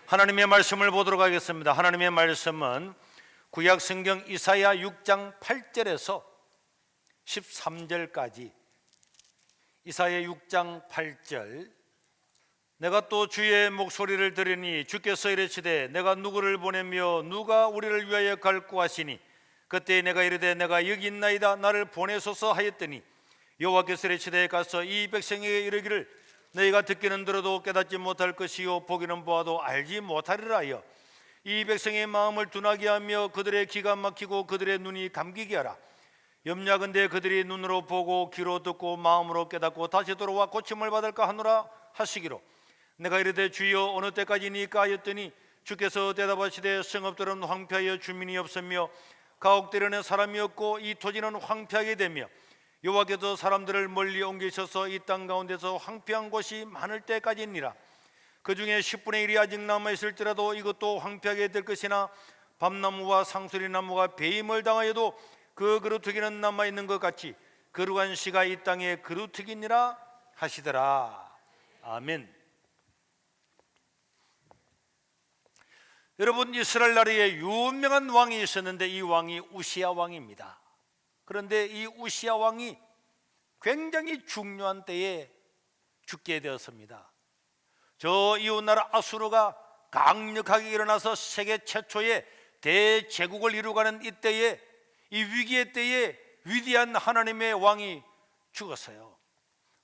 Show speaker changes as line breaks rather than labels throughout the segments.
하나님의 말씀을 보도록 하겠습니다. 하나님의 말씀은 구약 성경 이사야 6장 8절에서 13절까지. 이사야 6장 8절. 내가 또 주의 목소리를 들으니 주께서 이르시되 내가 누구를 보내며 누가 우리를 위하여 갈고 하시니 그때 내가 이르되 내가 여기 있나이다 나를 보내소서 하였더니 여호와께서 이르시되 가서 이 백성에게 이르기를 너희가 듣기는 들어도 깨닫지 못할 것이요 보기는 보아도 알지 못하리라 하여 이 백성의 마음을 둔하게 하며 그들의 귀가 막히고 그들의 눈이 감기게 하라. 염려하건대 그들이 눈으로 보고 귀로 듣고 마음으로 깨닫고 다시 돌아와 고침을 받을까 하노라 하시기로 내가 이르되 주여 어느 때까지니까 하였더니 주께서 대답하시되 성읍들은 황폐하여 주민이 없으며 가옥들에는 사람이 없고 이 토지는 황폐하게 되며 여호와께서 사람들을 멀리 옮기셔서 이 땅 가운데서 황폐한 곳이 많을 때까지니라. 그 중에 10분의 1이 아직 남아있을지라도 이것도 황폐하게 될 것이나 밤나무와 상수리나무가 배임을 당하여도 그 그루터기는 남아있는 것 같이 거룩한 씨가 이 땅에 그루터기니라 하시더라. 아멘. 여러분, 이스라엘 나라에 유명한 왕이 있었는데 이 왕이 우시야 왕입니다. 그런데 이 우시야 왕이 굉장히 중요한 때에 죽게 되었습니다. 저 이웃나라 아수르가 강력하게 일어나서 세계 최초의 대제국을 이루가는 이때에 이 위기의 때에 위대한 하나님의 왕이 죽었어요.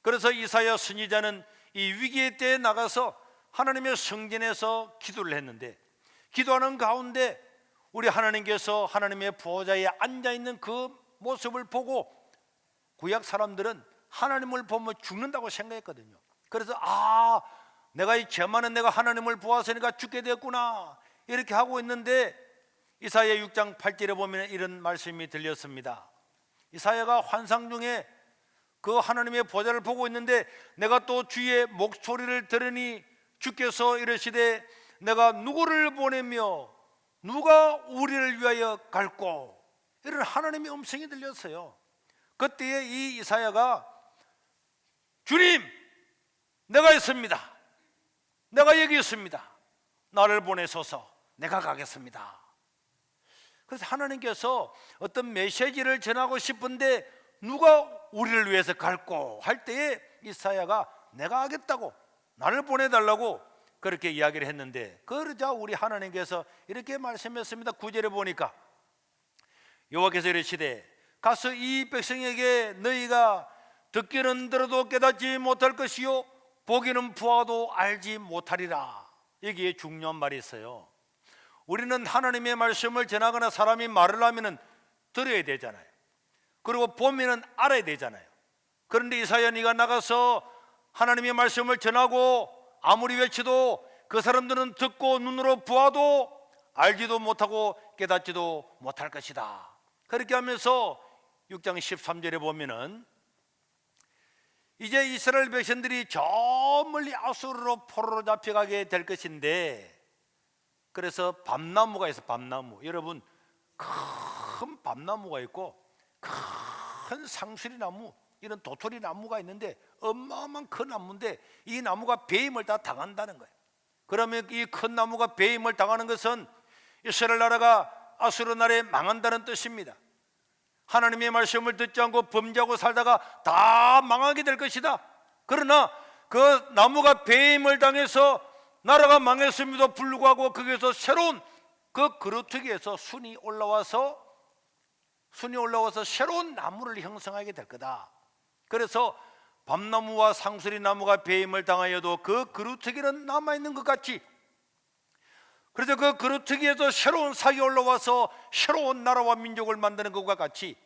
그래서 이사야 선지자는 이 위기의 때에 나가서 하나님의 성전에서 기도를 했는데 기도하는 가운데 우리 하나님께서 하나님의 보좌에 앉아있는 그 모습을 보고 구약 사람들은 하나님을 보면 죽는다고 생각했거든요. 그래서 내가 이 죄 많은 내가 하나님을 보았으니까 죽게 되었구나 이렇게 하고 있는데 이사야 6장 8절에 보면 이런 말씀이 들렸습니다. 이사야가 환상 중에 그 하나님의 보좌를 보고 있는데 내가 또 주의 목소리를 들으니 주께서 이르시되 내가 누구를 보내며 누가 우리를 위하여 갈꼬 이런 하나님의 음성이 들렸어요. 그때에 이 이사야가 주님 내가 있습니다. 내가 여기 있습니다. 나를 보내소서. 내가 가겠습니다. 그래서 하나님께서 어떤 메시지를 전하고 싶은데 누가 우리를 위해서 갈꼬 할 때에 이사야가 내가 하겠다고 나를 보내달라고 그렇게 이야기를 했는데 그러자 우리 하나님께서 이렇게 말씀했습니다. 9절에 보니까 여호와께서 이르시되 가서 이 백성에게 너희가 듣기는 들어도 깨닫지 못할 것이요 보기는 보아도 알지 못하리라. 여기에 중요한 말이 있어요. 우리는 하나님의 말씀을 전하거나 사람이 말을 하면 들어야 되잖아요. 그리고 보면 알아야 되잖아요. 그런데 이사야 네가 나가서 하나님의 말씀을 전하고 아무리 외쳐도 그 사람들은 듣고 눈으로 보아도 알지도 못하고 깨닫지도 못할 것이다. 그렇게 하면서 6장 13절에 보면은 이제 이스라엘 백성들이 저 멀리 아수르로 포로로 잡혀가게 될 것인데 그래서 밤나무가 있어. 밤나무. 여러분 큰 밤나무가 있고 큰 상수리나무 이런 도토리 나무가 있는데 어마어마한 큰 나무인데 이 나무가 배임을 다 당한다는 거예요. 그러면 이 큰 나무가 배임을 당하는 것은 이스라엘 나라가 아수르 나라에 망한다는 뜻입니다. 하나님의 말씀을 듣지 않고 범죄하고 살다가 다 망하게 될 것이다. 그러나 그 나무가 배임을 당해서 나라가 망했음에도 불구하고 거기에서 새로운 그 그루터기에서 순이 올라와서 새로운 나무를 형성하게 될 거다. 그래서 밤나무와 상수리나무가 배임을 당하여도 그 그루터기는 남아있는 것 같이 그래서 그 그루터기에서 새로운 삭이 올라와서 새로운 나라와 민족을 만드는 것과 같이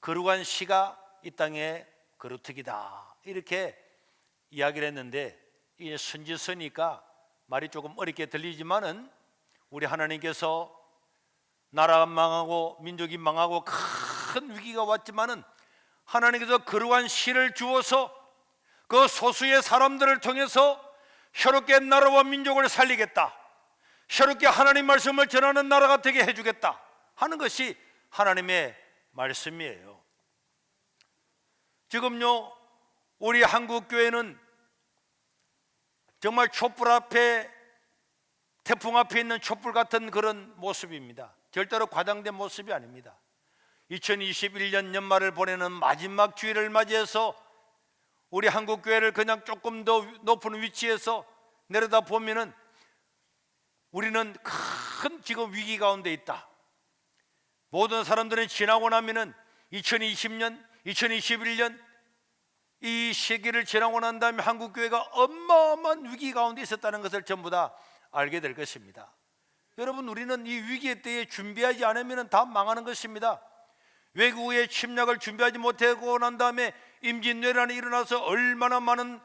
거룩한 씨가 이 땅의 그루터기다 이렇게 이야기를 했는데 이게 선지서니까 말이 조금 어렵게 들리지만은 우리 하나님께서 나라가 망하고 민족이 망하고 큰 위기가 왔지만은 하나님께서 거룩한 씨를 주어서 그 소수의 사람들을 통해서 새롭게 나라와 민족을 살리겠다, 새롭게 하나님 말씀을 전하는 나라가 되게 해주겠다 하는 것이 하나님의 말씀이에요. 지금요 우리 한국교회는 정말 촛불 앞에 태풍 앞에 있는 촛불 같은 그런 모습입니다. 절대로 과장된 모습이 아닙니다. 2021년 연말을 보내는 마지막 주일을 맞이해서 우리 한국교회를 그냥 조금 더 높은 위치에서 내려다 보면은 우리는 큰 지금 위기 가운데 있다. 모든 사람들은 지나고 나면은 2020년, 2021년 이 시기를 지나고 난 다음에 한국교회가 어마어마한 위기 가운데 있었다는 것을 전부 다 알게 될 것입니다. 여러분, 우리는 이 위기의 때에 준비하지 않으면 다 망하는 것입니다. 외국의 침략을 준비하지 못하고 난 다음에 임진왜란이 일어나서 얼마나 많은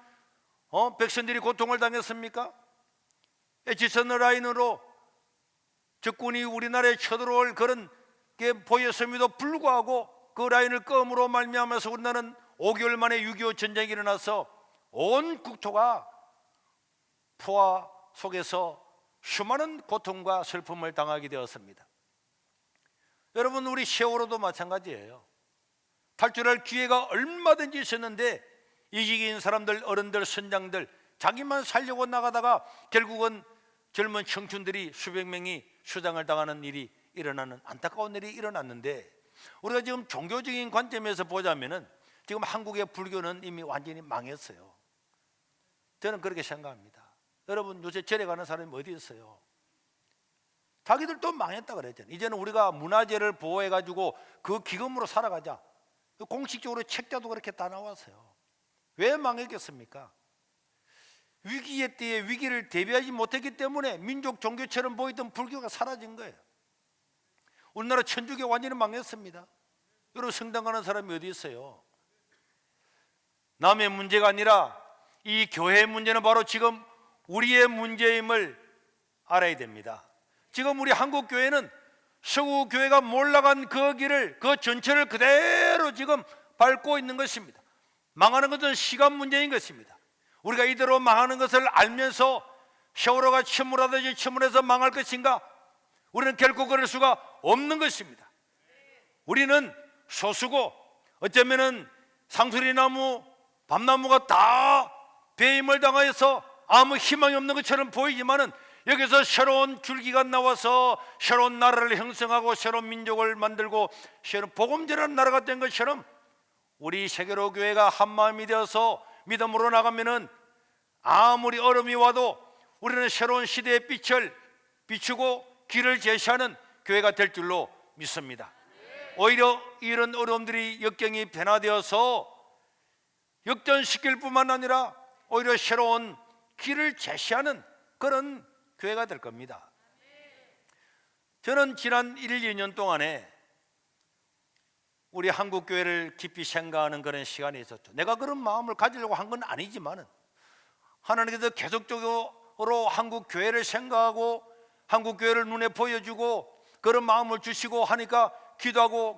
백성들이 고통을 당했습니까? 에지선 라인으로 적군이 우리나라에 쳐들어올 그런 게 보였음에도 불구하고 그 라인을 껌으로 말미암아서 우리나라는 5개월 만에 6.25 전쟁이 일어나서 온 국토가 포화 속에서 수많은 고통과 슬픔을 당하게 되었습니다. 여러분, 우리 세월호도 마찬가지예요. 탈출할 기회가 얼마든지 있었는데 이기인 사람들, 어른들, 선장들 자기만 살려고 나가다가 결국은 젊은 청춘들이 수백 명이 수장을 당하는 일이 일어나는 안타까운 일이 일어났는데, 우리가 지금 종교적인 관점에서 보자면은 지금 한국의 불교는 이미 완전히 망했어요. 저는 그렇게 생각합니다. 여러분, 요새 절에 가는 사람이 어디 있어요? 자기들도 망했다 그랬잖아요. 이제는 우리가 문화재를 보호해가지고 그 기금으로 살아가자. 공식적으로 책자도 그렇게 다 나왔어요. 왜 망했겠습니까? 위기의 때에 위기를 대비하지 못했기 때문에 민족 종교처럼 보이던 불교가 사라진 거예요. 우리나라 천주교 완전히 망했습니다. 여러분, 성당 가는 사람이 어디 있어요? 남의 문제가 아니라 이 교회의 문제는 바로 지금 우리의 문제임을 알아야 됩니다. 지금 우리 한국 교회는 서구 교회가 몰라간 그 길을, 그 전철을 그대로 지금 밟고 있는 것입니다. 망하는 것은 시간 문제인 것입니다. 우리가 이대로 망하는 것을 알면서 세월호가 침몰하듯이 침몰해서 망할 것인가? 우리는 결코 그럴 수가 없는 것입니다. 우리는 소수고 어쩌면은 상수리나무, 밤나무가 다 배임을 당하여서 아무 희망이 없는 것처럼 보이지만은 여기서 새로운 줄기가 나와서 새로운 나라를 형성하고 새로운 민족을 만들고 새로운 복음전하는 나라가 된 것처럼 우리 세계로 교회가 한마음이 되어서 믿음으로 나가면은 아무리 어려움이 와도 우리는 새로운 시대의 빛을 비추고 길을 제시하는 교회가 될 줄로 믿습니다. 오히려 이런 어려움들이 역경이 변화되어서 역전시킬 뿐만 아니라 오히려 새로운 길을 제시하는 그런 교회가 될 겁니다. 저는 지난 1, 2년 동안에 우리 한국 교회를 깊이 생각하는 그런 시간이 있었죠. 내가 그런 마음을 가지려고 한 건 아니지만은 하나님께서 계속적으로 한국 교회를 생각하고 한국 교회를 눈에 보여주고 그런 마음을 주시고 하니까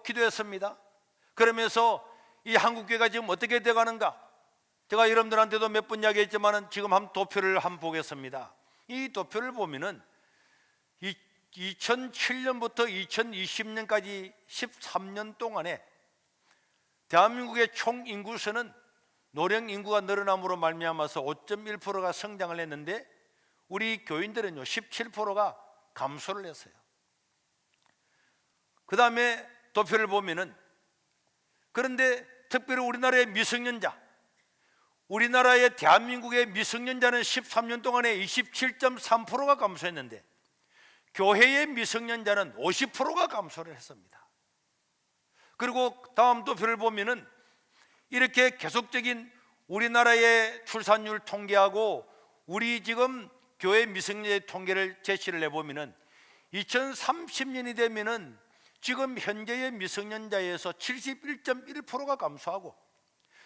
기도했습니다. 그러면서 이 한국 교회가 지금 어떻게 돼가는가? 제가 여러분들한테도 몇 번 이야기했지만은 지금 한 도표를 한번 보겠습니다. 이 도표를 보면은 2007년부터 2020년까지 13년 동안에 대한민국의 총 인구수는 노령 인구가 늘어남으로 말미암아서 5.1%가 성장을 했는데 우리 교인들은요 17%가 감소를 했어요. 그 다음에 도표를 보면은 그런데 특별히 우리나라의 미성년자, 우리나라의 대한민국의 미성년자는 13년 동안에 27.3%가 감소했는데 교회의 미성년자는 50%가 감소를 했습니다. 그리고 다음 도표를 보면은 이렇게 계속적인 우리나라의 출산율 통계하고 우리 지금 교회 미성년자의 통계를 제시를 해보면은 2030년이 되면은 지금 현재의 미성년자에서 71.1%가 감소하고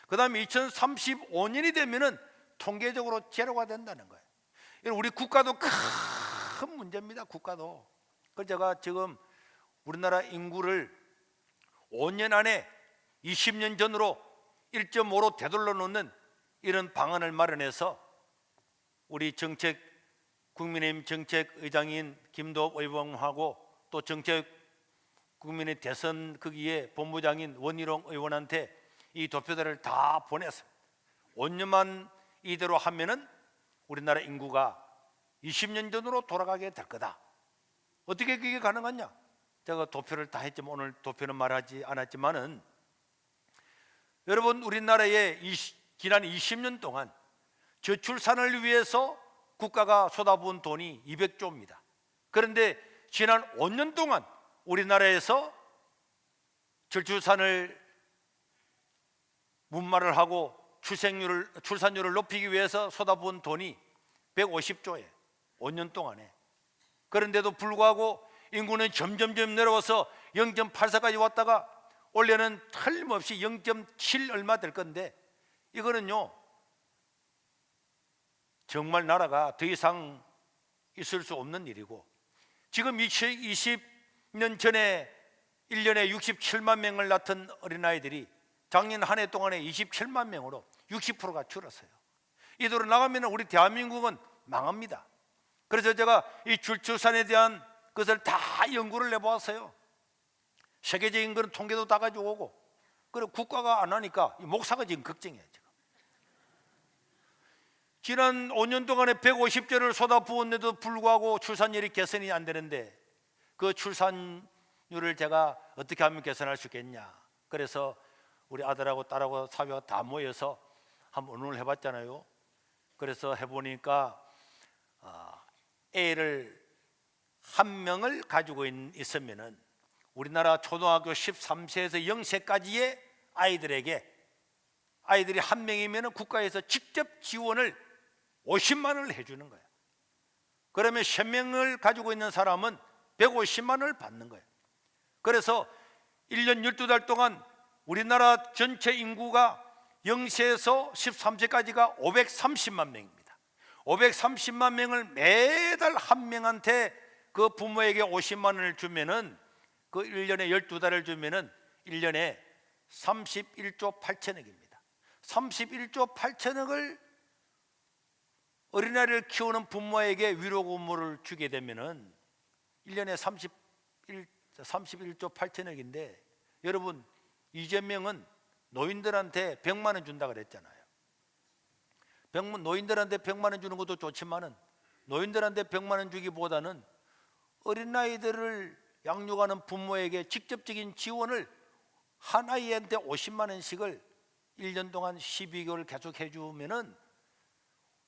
그 다음에 2035년이 되면은 통계적으로 제로가 된다는 거예요. 우리 국가도 큰 문제입니다. 국가도. 그래서 제가 지금 우리나라 인구를 5년 안에 20년 전으로 1.5로 되돌려 놓는 이런 방안을 마련해서 우리 국민의힘 정책의장인 김도읍 의원하고 또 국민의 대선 거기에 본부장인 원희룡 의원한테 이 도표들을 다 보냈어요. 5년만 이대로 하면은 우리나라 인구가 20년 전으로 돌아가게 될 거다. 어떻게 그게 가능하냐? 제가 도표를 다 했지만 오늘 도표는 말하지 않았지만은, 여러분, 우리나라에 지난 20년 동안 저출산을 위해서 국가가 쏟아부은 돈이 200조입니다. 그런데 지난 5년 동안 우리나라에서 저출산을 문말을 하고 출산율을 높이기 위해서 쏟아부은 돈이 150조에 5년 동안에. 그런데도 불구하고 인구는 점점 내려와서 0.84까지 왔다가 원래는 틀림없이 0.7 얼마 될 건데, 이거는요 정말 나라가 더 이상 있을 수 없는 일이고, 지금 20년 전에 1년에 67만 명을 낳던 어린아이들이 작년 한 해 동안에 27만 명으로 60%가 줄었어요. 이대로 나가면 우리 대한민국은 망합니다. 그래서 제가 이 저출산에 대한 것을 다 연구를 해보았어요. 세계적인 그런 통계도 다 가지고 오고, 그리고 국가가 안 하니까 이 목사가 지금 걱정이에요. 지난 5년 동안에 150조를 쏟아부었는데도 불구하고 출산율이 개선이 안 되는데, 그 출산율을 제가 어떻게 하면 개선할 수 있겠냐. 그래서 우리 아들하고 딸하고 사위가 다 모여서 한번 의논을 해봤잖아요. 그래서 해보니까 애를 한 명을 가지고 있으면은 우리나라 초등학교 13세에서 0세까지의 아이들이 한 명이면 국가에서 직접 지원을 50만 원을 해주는 거예요. 그러면 3명을 가지고 있는 사람은 150만 원을 받는 거예요. 그래서 1년 12달 동안 우리나라 전체 인구가 0세에서 13세까지가 530만 명입니다. 530만 명을 매달 한 명한테 그 부모에게 50만 원을 주면은, 그 1년에 12달을 주면은 1년에 31조 8천억입니다. 31조 8천억을 어린아이를 키우는 부모에게 위로금을 주게 되면은 1년에 31조 8천억인데, 여러분, 이재명은 노인들한테 100만 원 준다 그랬잖아요. 노인들한테 100만 원 주는 것도 좋지만은, 노인들한테 100만 원 주기보다는 어린아이들을 양육하는 부모에게 직접적인 지원을 한 아이한테 50만 원씩을 1년 동안 12개월 계속 해주면은,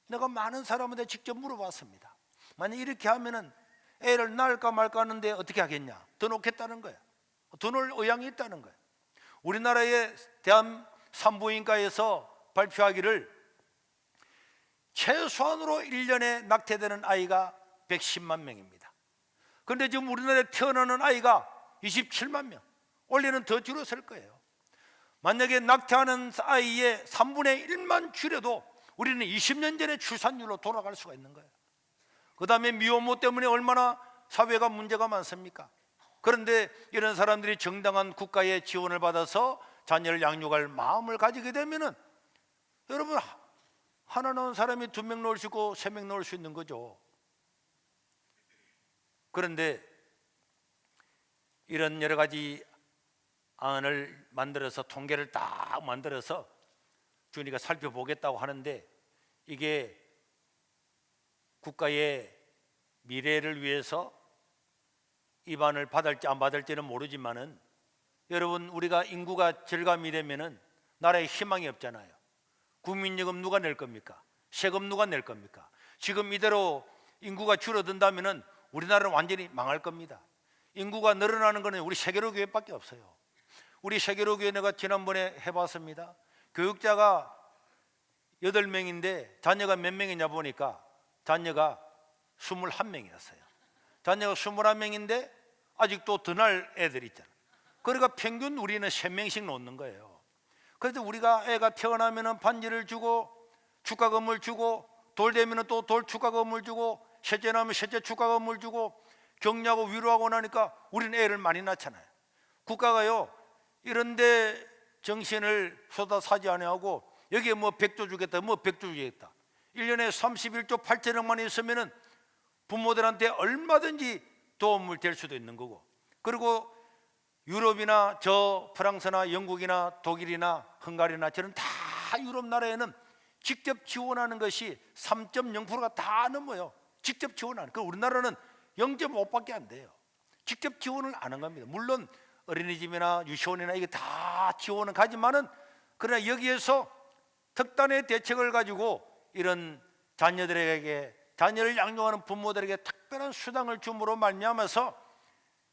내가 많은 사람한테 직접 물어봤습니다. 만약 이렇게 하면은 애를 낳을까 말까 하는데 어떻게 하겠냐? 더 놓겠다는 거야. 더 놓을 의향이 있다는 거야. 우리나라의 대한 산부인과에서 발표하기를 최소한으로 1년에 낙태되는 아이가 110만 명입니다. 그런데 지금 우리나라에 태어나는 아이가 27만 명. 원래는 더 줄었을 거예요. 만약에 낙태하는 아이의 3분의 1만 줄여도 우리는 20년 전에 출산율로 돌아갈 수가 있는 거예요. 그 다음에 미혼모 때문에 얼마나 사회가 문제가 많습니까? 그런데 이런 사람들이 정당한 국가의 지원을 받아서 자녀를 양육할 마음을 가지게 되면은, 여러분, 하나 낳은 사람이 2명 낳을 수 있고 3명 낳을 수 있는 거죠. 그런데 이런 여러 가지 안을 만들어서, 통계를 딱 만들어서 주니까 살펴보겠다고 하는데, 이게 국가의 미래를 위해서 입안을 받을지 안 받을지는 모르지만은, 여러분, 우리가 인구가 절감이 되면은 나라에 희망이 없잖아요. 국민요금 누가 낼 겁니까? 세금 누가 낼 겁니까? 지금 이대로 인구가 줄어든다면은 우리나라는 완전히 망할 겁니다. 인구가 늘어나는 것은 우리 세계로 교회밖에 없어요. 우리 세계로 교회 내가 지난번에 해봤습니다. 교육자가 8명인데 자녀가 몇 명이냐 보니까 자녀가 21명이었어요. 자녀가 21명인데 아직도 더 날 애들이 있잖아요. 그러니까 평균 우리는 3명씩 놓는 거예요. 그래서 우리가 애가 태어나면 반지를 주고 축가금을 주고, 돌 되면 또 돌 축가금을 주고, 셋째 나면 셋째 축가금을 주고, 격려하고 위로하고 나니까 우리는 애를 많이 낳잖아요. 국가가요 이런데 정신을 쏟아사지 아니하고 여기에 뭐 100조 주겠다, 뭐 100조 주겠다, 1년에 31조 8천억만 있으면은 부모들한테 얼마든지 도움을 될 수도 있는 거고, 그리고 유럽이나 저 프랑스나 영국이나 독일이나 헝가리나 저런 다 유럽 나라에는 직접 지원하는 것이 3.0%가 다 넘어요. 직접 지원 안 해요. 우리나라는 0.5밖에 안 돼요. 직접 지원을 안 한 겁니다. 물론 어린이집이나 유치원이나 이게 다 지원은 가지만은, 그러나 여기에서 특단의 대책을 가지고 이런 자녀를 양육하는 부모들에게 특별한 수당을 줌으로 말미암아서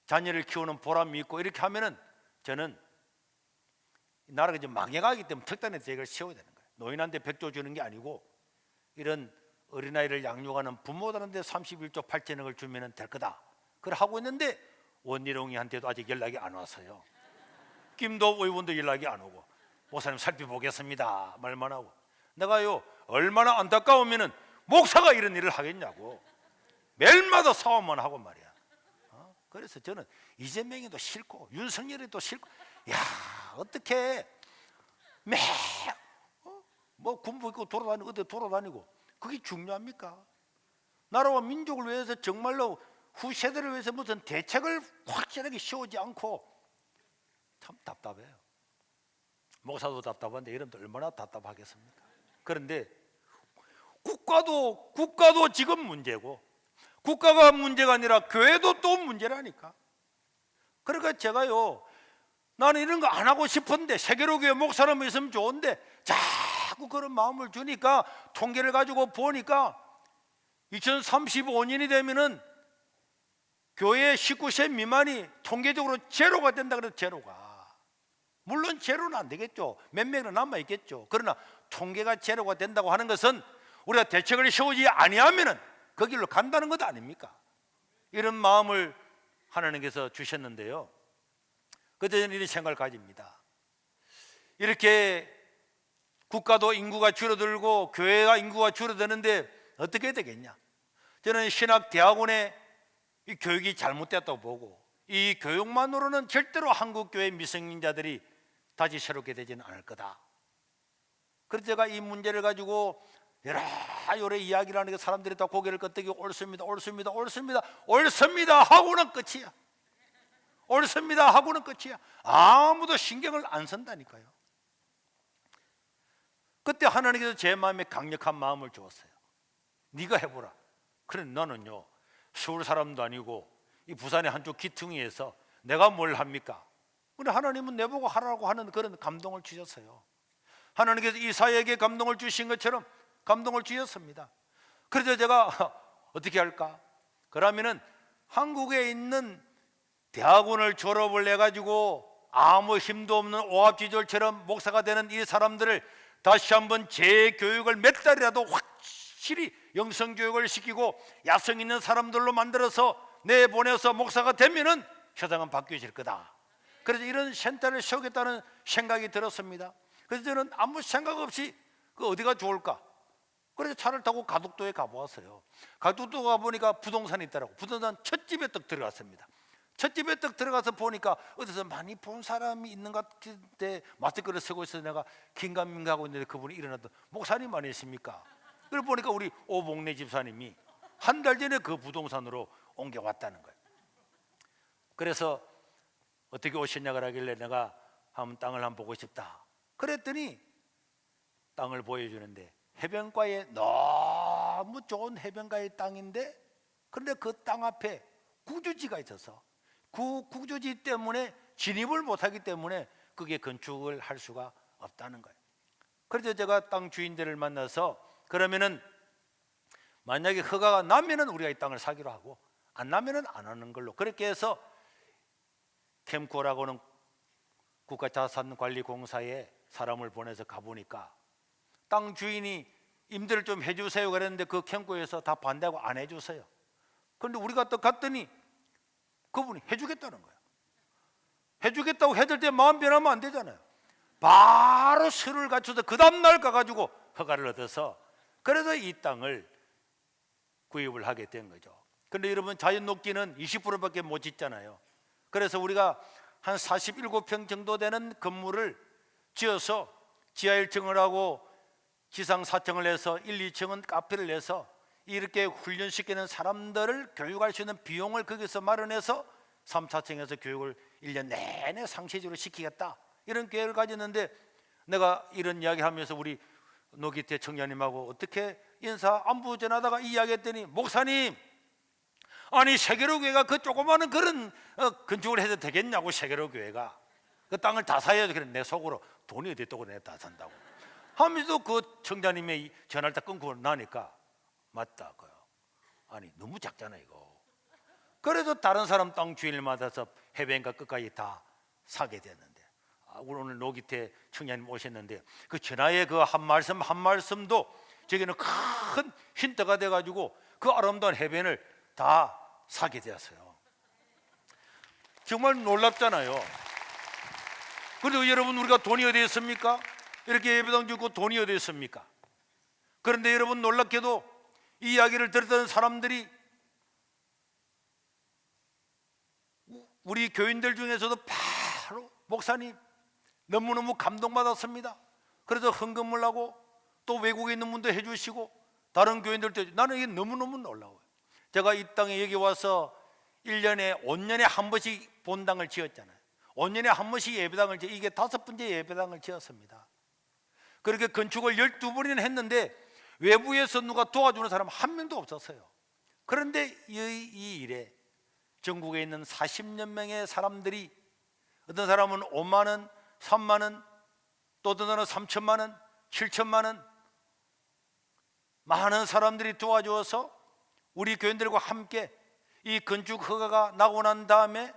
자녀를 키우는 보람이 있고, 이렇게 하면은 저는 나라가 이제 망해가기 때문에 특단의 대책을 세워야 되는 거예요. 노인한테 100조 주는 게 아니고 이런 어린아이를 양육하는 부모들한테 31조 8천억을 주면 될 거다. 그걸 하고 있는데 원희룡이한테도 아직 연락이 안 왔어요. 김도읍 의원도 연락이 안 오고, 목사님 살펴보겠습니다 말만 하고. 내가요 얼마나 안타까우면은 목사가 이런 일을 하겠냐고 매일마다 싸움만 하고 말이야. 그래서 저는 이재명이도 싫고 윤석열이도 싫고, 야 어떻게 뭐 군복 입고 돌아다니고 어디 돌아다니고 그게 중요합니까? 나라와 민족을 위해서 정말로 후세대를 위해서 무슨 대책을 확실하게 세우지 않고, 참 답답해요. 목사도 답답한데 이런도 얼마나 답답하겠습니까? 그런데 국가도 지금 문제고, 국가가 문제가 아니라 교회도 또 문제라니까. 그러니까 제가요, 나는 이런 거 안 하고 싶은데 세계로교회 목사람이 있으면 좋은데 자꾸 그런 마음을 주니까, 통계를 가지고 보니까 2035년이 되면은 교회 19세 미만이 통계적으로 제로가 된다 그래도 제로가, 물론 제로는 안 되겠죠. 몇 명은 남아 있겠죠. 그러나 통계가 제로가 된다고 하는 것은 우리가 대책을 세우지 아니하면은 그 길로 간다는 것 아닙니까? 이런 마음을 하나님께서 주셨는데요, 그때 저는 이런 생각을 가집니다. 이렇게 국가도 인구가 줄어들고 교회가 인구가 줄어드는데 어떻게 되겠냐? 저는 신학대학원의 이 교육이 잘못됐다고 보고, 이 교육만으로는 절대로 한국교회 미성년자들이 다시 새롭게 되지는 않을 거다. 그래서 제가 이 문제를 가지고 여러 이야기를 하는 게, 사람들이 다 고개를 끄덕이고 옳습니다 하고는 끝이야. 옳습니다 하고는 끝이야. 아무도 신경을 안 쓴다니까요. 그때 하나님께서 제 마음에 강력한 마음을 주었어요. 네가 해보라. 그래, 너는요 서울 사람도 아니고 이 부산의 한쪽 기퉁이에서 내가 뭘 합니까? 근데 하나님은 내보고 하라고 하는 그런 감동을 주셨어요. 하나님께서 이사야에게 감동을 주신 것처럼 감동을 주셨습니다. 그래서 제가 어떻게 할까? 그러면은 한국에 있는 대학원을 졸업을 해가지고 아무 힘도 없는 오합지졸처럼 목사가 되는 이 사람들을 다시 한번 재교육을 몇 달이라도 확실히 영성교육을 시키고 야성 있는 사람들로 만들어서 내보내서 목사가 되면은 세상은 바뀌어질 거다. 그래서 이런 센터를 세우겠다는 생각이 들었습니다. 그래서 저는 아무 생각 없이 그 어디가 좋을까? 그래서 차를 타고 가덕도에 가보았어요. 가덕도 가보니까 부동산이 있더라고. 부동산 첫 집에 딱 들어갔습니다. 첫 집에 딱 들어가서 보니까 어디서 많이 본 사람이 있는 것 같은데 마스크를 쓰고 있어서 내가 긴가민가하고 있는데 그분이 일어나서 목사님 아니십니까? 그걸 보니까 우리 오복래 집사님이 한 달 전에 그 부동산으로 옮겨왔다는 거예요. 그래서 어떻게 오셨냐 그러길래 내가 한번 땅을 한번 보고 싶다 그랬더니 땅을 보여주는데 해변가에 너무 좋은 해변가의 땅인데, 그런데 그 땅 앞에 구조지가 있어서 그 구조지 때문에 진입을 못하기 때문에 그게 건축을 할 수가 없다는 거예요. 그래서 제가 땅 주인들을 만나서 그러면은 만약에 허가가 나면은 우리가 이 땅을 사기로 하고 안 나면은 안 하는 걸로, 그렇게 해서 캠코라고는 국가자산관리공사에 사람을 보내서 가보니까 땅 주인이 임대를 좀 해주세요 그랬는데 그 캠코에서 다 반대하고 안 해주세요. 그런데 우리가 또 갔더니 그분이 해주겠다는 거예요. 해주겠다고 해줄 때 마음 변하면 안 되잖아요. 바로 서류를 갖춰서 그 다음날 가가지고 허가를 얻어서 그래서 이 땅을 구입을 하게 된 거죠. 그런데 여러분 자연 녹지는 20%밖에 못 짓잖아요. 그래서 우리가 한 47평 정도 되는 건물을 지어서 지하 1층을 하고 지상 4층을 해서 1, 2층은 카페를 내서 이렇게 훈련시키는 사람들을 교육할 수 있는 비용을 거기서 마련해서 3, 4층에서 교육을 1년 내내 상시적으로 시키겠다, 이런 계획을 가졌는데, 내가 이런 이야기 하면서 우리 노기태 청장님하고 어떻게 인사 안부 전하다가 이야기했더니, 목사님, 아니 세계로 교회가 그 조그마한 그런 건축을 해도 되겠냐고. 세계로 교회가 그 땅을 다 사야지. 그래, 내 속으로 돈이 어디 있다고 내가 다 산다고 하면서 그 청장님의 전화를 딱 끊고 나니까, 맞다 그요. 아니 너무 작잖아 이거. 그래서 다른 사람 땅 주인을 맡아서 해변가 끝까지 다 사게 됐는데, 오늘 노기태 청장님 오셨는데 그 전화의 그 한 말씀 한 말씀도 저기는 큰 힌트가 돼가지고 그 아름다운 해변을 다 사게 되었어요. 정말 놀랍잖아요. 그래도 여러분, 우리가 돈이 어디 있습니까? 이렇게 예배당 짓고 돈이 어디 있습니까? 그런데 여러분, 놀랍게도 이 이야기를 들었던 사람들이 우리 교인들 중에서도 바로 목사님 너무너무 감동받았습니다. 그래서 헌금을 하고 또 외국에 있는 분도 해주시고 다른 교인들도, 나는 이게 너무너무 놀라워요. 제가 이 땅에 여기 와서 1년에 5년에 한 번씩 본당을 지었잖아요. 5년에 한 번씩 예배당을 지어, 이게 5번째 예배당을 지었습니다. 그렇게 건축을 12번이나 했는데 외부에서 누가 도와주는 사람 한 명도 없었어요. 그런데 이 일에 전국에 있는 40여 명의 사람들이, 어떤 사람은 5만 원, 3만 원, 또 어떤 사람은 3천만 원, 7천만 원, 많은 사람들이 도와주어서 우리 교인들과 함께 이 건축 허가가 나고 난 다음에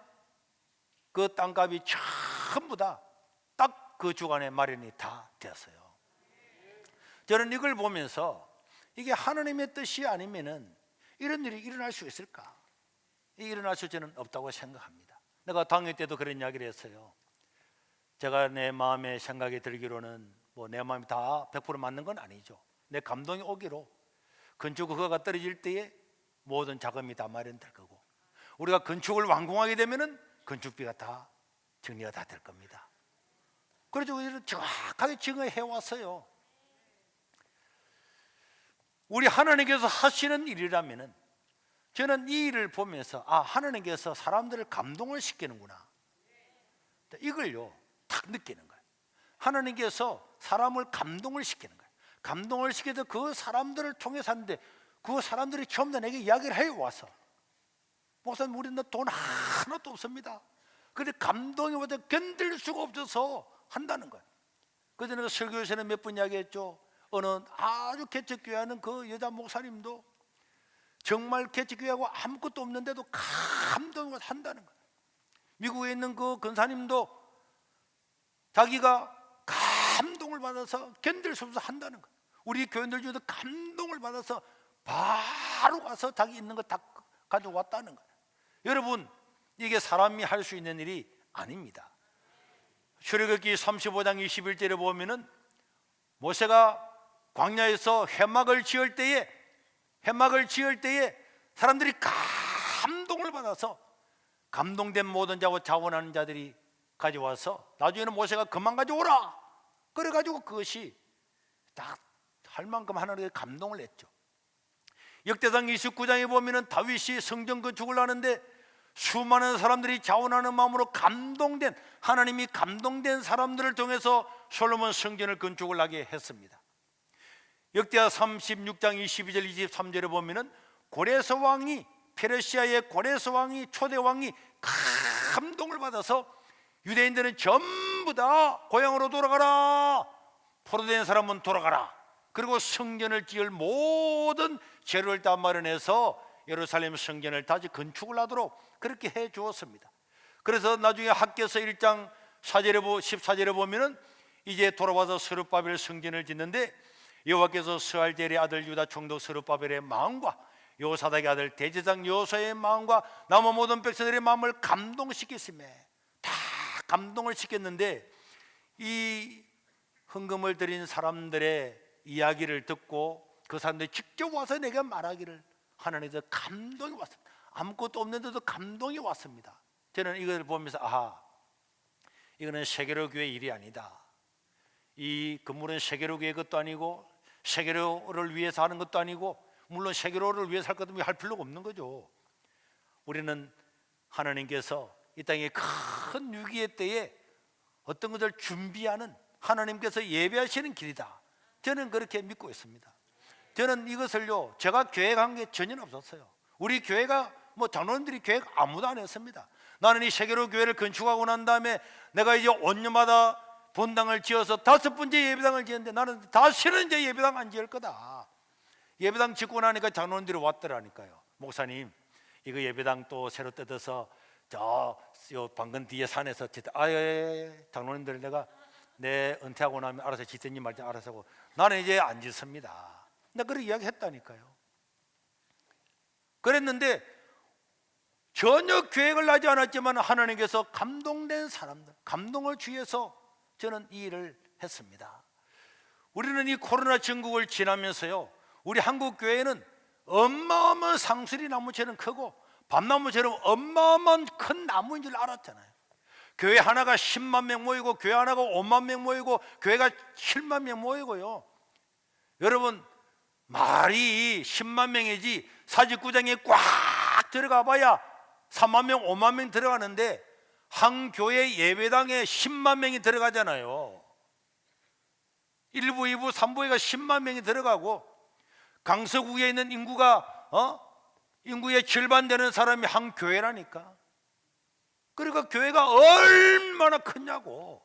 그 땅값이 전부 다 딱 그 주간에 마련이 다 되었어요. 저는 이걸 보면서 이게 하나님의 뜻이 아니면은 이런 일이 일어날 수 있을까? 일어날 수는 없다고 생각합니다. 내가 당회 때도 그런 이야기를 했어요. 제가 내 마음의 생각이 들기로는 뭐 내 마음이 다 100% 맞는 건 아니죠. 내 감동이 오기로 건축 허가가 떨어질 때에 모든 자금이 다 마련될 거고, 우리가 건축을 완공하게 되면은 건축비가 다 정리가 다 될 겁니다. 그래서 우리는 정확하게 증언해 왔어요. 우리 하나님께서 하시는 일이라면은 저는 이 일을 보면서, 하나님께서 사람들을 감동을 시키는구나, 이걸요 딱 느끼는 거예요. 하나님께서 사람을 감동을 시키는 거예요. 감동을 시켜서 그 사람들을 통해서 하는데, 그 사람들이 처음 다 내게 이야기를 해와서, 목사님 우리는 돈 하나도 없습니다. 그런데 감동이 와서 견딜 수가 없어서 한다는 거예요. 그래서 내가 설교에서는 몇 번 이야기했죠. 어느 아주 개척교회하는 그 여자 목사님도 정말 개척교회하고 아무것도 없는데도 감동이 와서 한다는 거예요. 미국에 있는 그 권사님도 자기가 감동을 받아서 견딜 수 없어서 한다는 거예요. 우리 교인들 중에도 감동을 받아서 바로 가서 자기 있는 거 다 가져왔다는 거예요. 여러분, 이게 사람이 할 수 있는 일이 아닙니다. 출애굽기 35장 21절에 보면은 모세가 광야에서 회막을 지을 때에 사람들이 감동을 받아서 감동된 모든 자와 자원하는 자들이 가져와서 나중에는 모세가 그만 가져오라 그래가지고 그것이 딱 할 만큼 하나님께 감동을 했죠. 역대상 29장에 보면은 다윗이 성전 건축을 하는데 수많은 사람들이 자원하는 마음으로 감동된, 하나님이 감동된 사람들을 통해서 솔로몬 성전을 건축을 하게 했습니다. 역대하 36장 22절 23절에 보면은 고레스 왕이, 페르시아의 고레스 왕이, 초대 왕이 감동을 받아서 유대인들은 전부 다 고향으로 돌아가라, 포로된 사람은 돌아가라, 그리고 성전을 지을 모든 재료를 다 마련해서 예루살렘 성전을 다시 건축을 하도록 그렇게 해 주었습니다. 그래서 나중에 학개서 1장 14절에 보면은 이제 돌아와서 스룹바벨 성전을 짓는데, 여호와께서 스알델의 아들 유다 총독 스룹바벨의 마음과 요사닥의 아들 대제사장 여호수아의 마음과 남은 모든 백성들의 마음을 감동시켰음에, 다 감동을 시켰는데, 이 헌금을 드린 사람들의 이야기를 듣고 그 사람들이 직접 와서 내가 말하기를, 하나님께서 감동이 왔습니다. 아무것도 없는데도 감동이 왔습니다. 저는 이걸 보면서 이거는 세계로 교회 일이 아니다. 이 건물은 세계로 교회 것도 아니고 세계로를 위해서 하는 것도 아니고, 물론 세계로를 위해서 할 것도 할 필요가 없는 거죠. 우리는 하나님께서 이 땅의 큰 위기의 때에 어떤 것을 준비하는, 하나님께서 예배하시는 길이다. 저는 그렇게 믿고 있습니다. 저는 이것을요, 제가 계획한 게 전혀 없었어요. 우리 교회가 장로님들이 계획 아무도 안 했습니다. 나는 이 세계로 교회를 건축하고 난 다음에 내가 이제 5년마다 본당을 지어서 5번째 예배당을 지었는데 나는 다시는 이제 예배당 안 지을 거다. 예배당 짓고 나니까 장로님들이 왔더라니까요. 목사님, 이거 예배당 또 새로 뜯어서 저 방금 뒤에 산에서 장로님들 내 은퇴하고 나면 알아서 짓든지 말든지 알아서 하고 나는 이제 안 짓습니다. 내가 그렇게 이야기했다니까요. 그랬는데 전혀 계획을 하지 않았지만 하나님께서 감동된 사람들, 감동을 주셔서 저는 이 일을 했습니다. 우리는 이 코로나 전국을 지나면서요, 우리 한국 교회는 어마어마한 상수리 나무처럼 크고 밤나무처럼 어마어마한 큰 나무인 줄 알았잖아요. 교회 하나가 10만 명 모이고 교회 하나가 5만 명 모이고 교회가 7만 명 모이고요. 여러분, 말이 10만 명이지 사직구장에 꽉 들어가 봐야 3만 명, 5만 명 들어가는데 한 교회 예배당에 10만 명이 들어가잖아요. 1부, 2부, 3부에가 10만 명이 들어가고 강서구에 있는 인구의 절반 되는 사람이 한 교회라니까. 그러니까 교회가 얼마나 크냐고.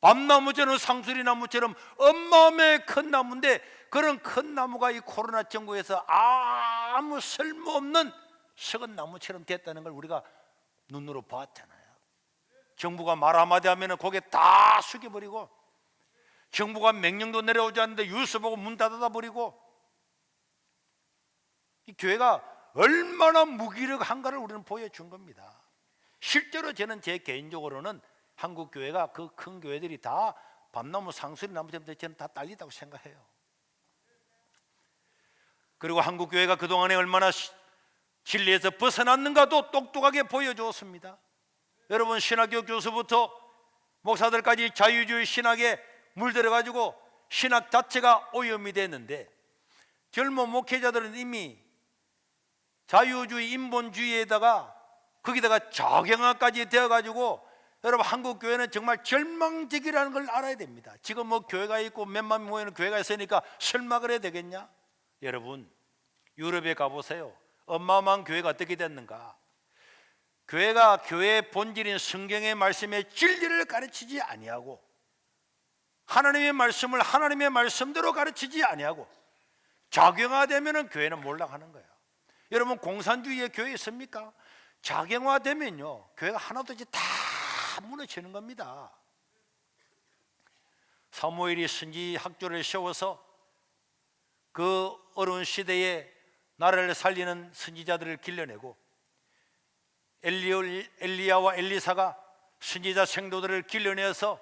밤나무처럼 상수리 나무처럼 어마어마하게 큰 나무인데 그런 큰 나무가 이 코로나 전국에서 아무 쓸모없는 썩은 나무처럼 됐다는 걸 우리가 눈으로 봤잖아요. 정부가 말 한마디 하면 고개 다 숙여버리고, 정부가 명령도 내려오지 않는데 뉴스 보고 문 닫아버리고, 이 교회가 얼마나 무기력한가를 우리는 보여준 겁니다. 실제로 저는 제 개인적으로는 한국 교회가 그 큰 교회들이 다 밤나무 상수리 나무처럼 저는 다 딸리다고 생각해요. 그리고 한국 교회가 그동안에 얼마나 진리에서 벗어났는가도 똑똑하게 보여주었습니다. 여러분, 신학교 교수부터 목사들까지 자유주의 신학에 물들어가지고 신학 자체가 오염이 됐는데, 젊은 목회자들은 이미 자유주의 인본주의에다가 거기다가 적용화까지 되어가지고, 여러분, 한국 교회는 정말 절망적이라는 걸 알아야 됩니다. 지금 교회가 있고 몇만 모이는 교회가 있으니까 설마 그래야 되겠냐? 여러분, 유럽에 가보세요. 어마어마한 교회가 어떻게 됐는가? 교회가 교회의 본질인 성경의 말씀의 진리를 가르치지 아니하고, 하나님의 말씀을 하나님의 말씀대로 가르치지 아니하고 작용화되면 교회는 몰락하는 거예요. 여러분, 공산주의의 교회 있습니까? 작용화되면요, 교회가 하나도 이제 다 무너지는 겁니다. 사무엘이 선지 학교를 세워서 그 어려운 시대에 나라를 살리는 선지자들을 길러내고, 엘리야와 엘리사가 선지자 생도들을 길러내서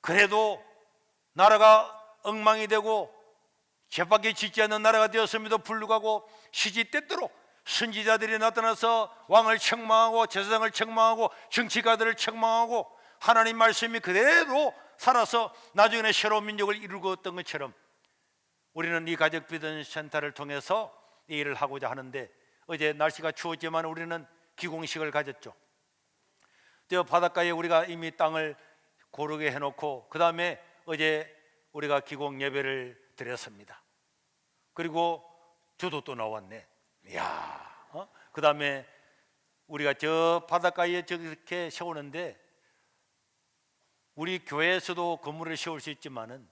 그래도 나라가 엉망이 되고 죄밖에 짓지 않는 나라가 되었음에도 불구하고 시시때때로 선지자들이 나타나서 왕을 책망하고 제사장을 책망하고 정치가들을 책망하고 하나님 말씀이 그대로 살아서 나중에는 새로운 민족을 이루었던 것처럼 우리는 이 가족 비전 센터를 통해서 이 일을 하고자 하는데, 어제 날씨가 추웠지만 우리는 기공식을 가졌죠. 저 바닷가에 우리가 이미 땅을 고르게 해놓고 그 다음에 어제 우리가 기공 예배를 드렸습니다. 그리고 저도 또 나왔네. 이야, 그 다음에 우리가 저 바닷가에 저렇게 세우는데, 우리 교회에서도 건물을 세울 수 있지만은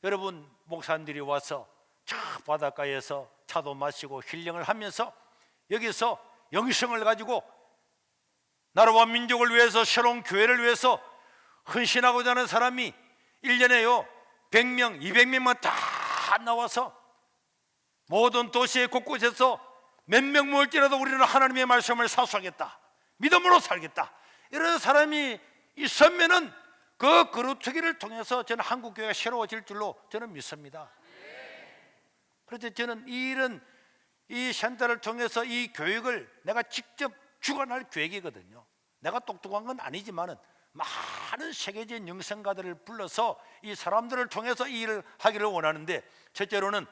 여러분, 목사님들이 와서 저 바닷가에서 차도 마시고 힐링을 하면서 여기서 영성을 가지고 나라와 민족을 위해서, 새로운 교회를 위해서 헌신하고자 하는 사람이 1년에요 100명, 200명만 다 나와서 모든 도시의 곳곳에서 몇 명 모일지라도 우리는 하나님의 말씀을 사수하겠다, 믿음으로 살겠다, 이런 사람이 있으면은 그 그루터기를 통해서 저는 한국 교회가 새로워질 줄로 저는 믿습니다. 그래서 저는 이 센터를 통해서 이 교육을 내가 직접 주관할 계획이거든요. 내가 똑똑한 건 아니지만은 많은 세계적인 영성가들을 불러서 이 사람들을 통해서 이 일을 하기를 원하는데, 첫째로는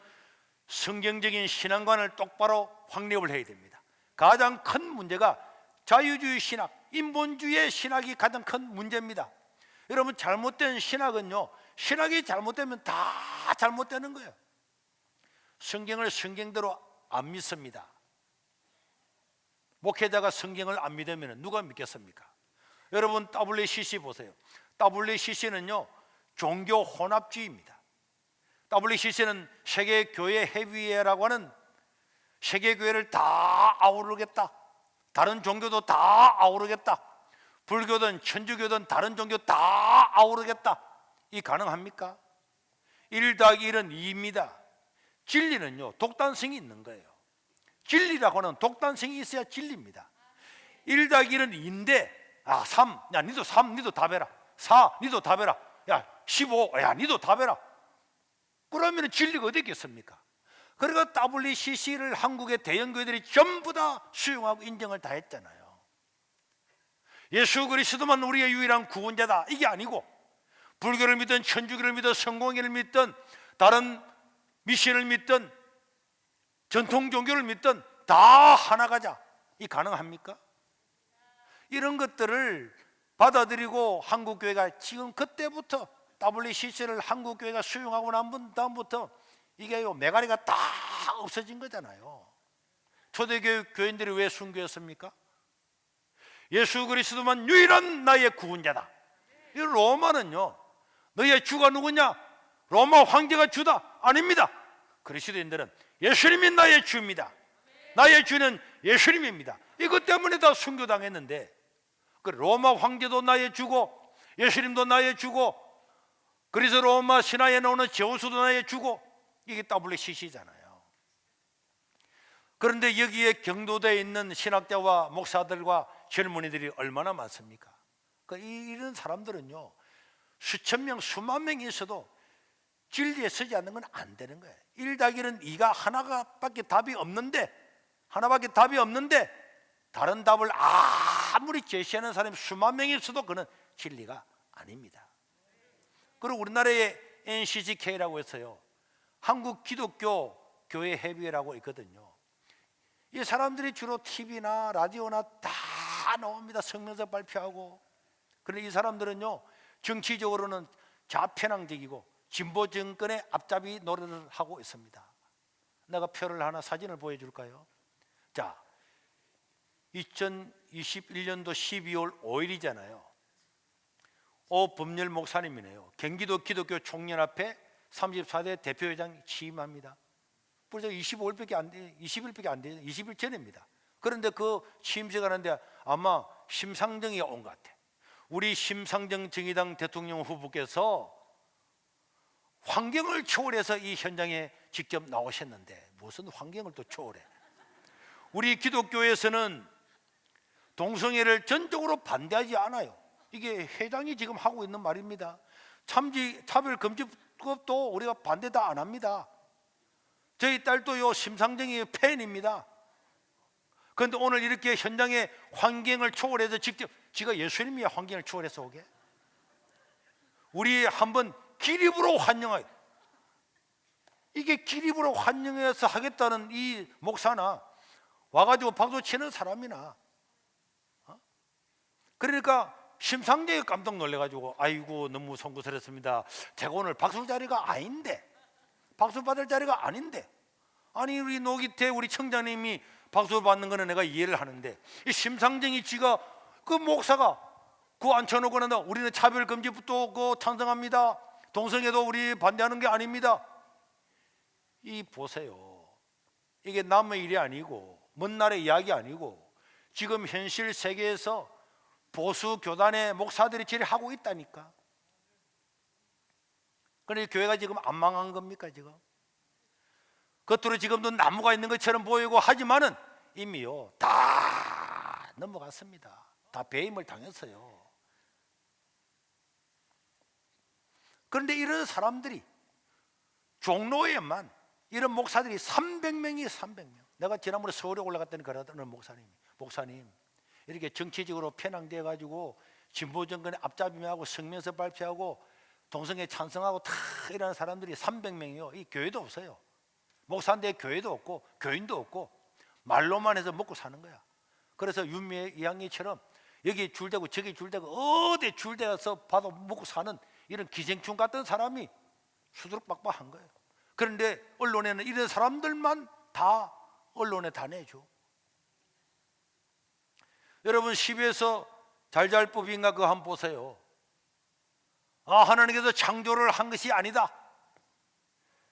성경적인 신앙관을 똑바로 확립을 해야 됩니다. 가장 큰 문제가 자유주의 신학, 인본주의 신학이 가장 큰 문제입니다. 여러분, 잘못된 신학은요, 신학이 잘못되면 다 잘못되는 거예요. 성경을 성경대로 안 믿습니다. 목회자가 성경을 안 믿으면 누가 믿겠습니까? 여러분 WCC 보세요. WCC는요 종교 혼합주의입니다. WCC는 세계교회 협의회라고 하는 세계교회를 다 아우르겠다, 다른 종교도 다 아우르겠다, 불교든 천주교든 다른 종교 다 아우르겠다. 이 가능합니까? 1 더하기 1은 2입니다. 진리는요 독단성이 있는 거예요. 진리라고 하는 독단성이 있어야 진리입니다. 1 더하기 1은 2인데 3, 야 니도 3, 니도 답해라. 4, 니도 답해라. 야 15, 야 니도 답해라. 그러면 진리가 어디 있겠습니까? 그러니까 WCC를 한국의 대형교회들이 전부 다 수용하고 인정을 다 했잖아요. 예수 그리스도만 우리의 유일한 구원자다 이게 아니고, 불교를 믿든 천주교를 믿든 성공회를 믿든 다른 미신을 믿든 전통 종교를 믿든 다 하나 가자, 이 가능합니까? 이런 것들을 받아들이고 한국교회가 지금 그때부터 WCC를 한국교회가 수용하고 난 다음부터 이게 메가리가 다 없어진 거잖아요. 초대교회 교인들이 왜 순교했습니까? 예수 그리스도만 유일한 나의 구원자다. 이 로마는요 너희의 주가 누구냐? 로마 황제가 주다? 아닙니다. 그리스도인들은 예수님이 나의 주입니다. 나의 주는 예수님입니다. 이것 때문에 다 순교당했는데, 그 로마 황제도 나의 주고 예수님도 나의 주고 그래서 로마 신화에 나오는 제우스도 나의 주고, 이게 WCC잖아요. 그런데 여기에 경도되어 있는 신학자와 목사들과 젊은이들이 얼마나 많습니까? 이런 사람들은요 수천 명 수만 명이 있어도 진리에 서지 않는 건 안 되는 거예요. 1 더하기 1은 2가 하나밖에 답이 없는데, 다른 답을 아무리 제시하는 사람이 수만 명이 있어도 그는 진리가 아닙니다. 그리고 우리나라에 NCGK라고 해서요 한국 기독교 교회 협의회라고 있거든요. 이 사람들이 주로 TV나 라디오나 다 나옵니다. 성명서 발표하고. 그런데 이 사람들은요 정치적으로는 좌편향적이고 진보 정권의 앞잡이 노릇을 하고 있습니다. 내가 표를 하나 사진을 보여줄까요? 자, 2021년도 12월 5일이잖아요. 오범열 목사님이네요. 경기도 기독교 총연합회 34대 대표회장 취임합니다. 벌써 25일밖에 안 돼, 20일밖에 안 돼요. 20일 전입니다. 그런데 그 취임식 하는데 아마 심상정이 온 것 같아. 우리 심상정 정의당 대통령 후보께서 환경을 초월해서 이 현장에 직접 나오셨는데 무슨 환경을 또 초월해? 우리 기독교에서는 동성애를 전적으로 반대하지 않아요. 이게 회장이 지금 하고 있는 말입니다. 차별금지법도 우리가 반대 다 안 합니다. 저희 딸도요 심상정이 팬입니다. 그런데 오늘 이렇게 현장에 환경을 초월해서 직접, 지가 예수님이 환경을 초월해서 오게, 우리 한번 기립으로 환영하여, 이게 기립으로 환영해서 하겠다는 이 목사나 와가지고 박수 치는 사람이나, 그러니까 심상정이 깜짝 놀래가지고 아이고 너무 송구스럽습니다. 제가 오늘 박수 자리가 아닌데, 박수 받을 자리가 아닌데, 아니 우리 노기태 우리 청장님이 박수 받는 거는 내가 이해를 하는데, 이 심상정이 지가 그 목사가 그거 앉혀놓고 난다. 우리는 차별금지법도 그 찬성합니다. 동성애도 우리 반대하는 게 아닙니다. 이 보세요. 이게 남의 일이 아니고 먼 날의 이야기 아니고 지금 현실 세계에서 보수 교단의 목사들이 제일 하고 있다니까. 그런데 교회가 지금 안 망한 겁니까 지금? 겉으로 지금도 나무가 있는 것처럼 보이고 하지만은 이미요 다 넘어갔습니다. 다 배임을 당했어요. 그런데 이런 사람들이 종로에만 이런 목사들이 300명이 300명. 내가 지난번에 서울에 올라갔더니 그러던 목사님 이렇게 정치적으로 편향돼 가지고 진보 정권의 앞잡이하고 성명서 발표하고 동성애 찬성하고 다 이런 사람들이 300명이요. 이 교회도 없어요. 목사인데 교회도 없고 교인도 없고 말로만 해서 먹고 사는 거야. 그래서 윤미애 이양이처럼 여기 줄대고 저기 줄대고 어디 줄대서 봐도 먹고 사는 이런 기생충 같은 사람이 수두룩박박한 거예요. 그런데 언론에는 이런 사람들만 다 언론에 다 내죠. 여러분, 10에서 잘잘법인가 그거 한번 보세요. 하나님께서 창조를 한 것이 아니다.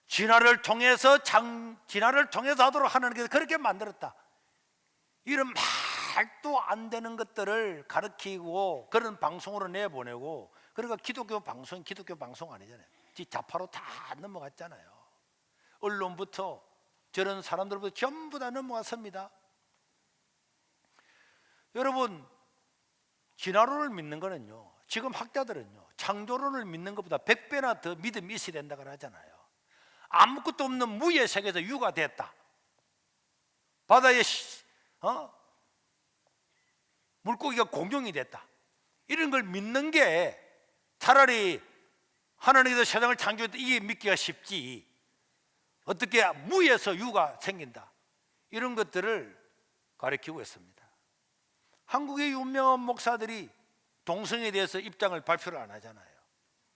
진화를 통해서 하도록 하나님께서 그렇게 만들었다. 이런 말도 안 되는 것들을 가르치고 그런 방송으로 내보내고, 그러니까 기독교 방송 아니잖아요. 좌파로 다 넘어갔잖아요. 언론부터 저런 사람들부터 전부 다 넘어갔습니다. 여러분, 진화론을 믿는 거는요, 지금 학자들은요, 창조론을 믿는 것보다 100배나 더 믿음이 있어야 된다고 하잖아요. 아무것도 없는 무의 세계에서 유가 됐다. 바다에 물고기가 공룡이 됐다. 이런 걸 믿는 게 차라리 하나님께서 세상을 창조했다, 이게 믿기가 쉽지. 어떻게 무에서 유가 생긴다, 이런 것들을 가르치고 있습니다. 한국의 유명한 목사들이 동성애에 대해서 입장을 발표를 안 하잖아요.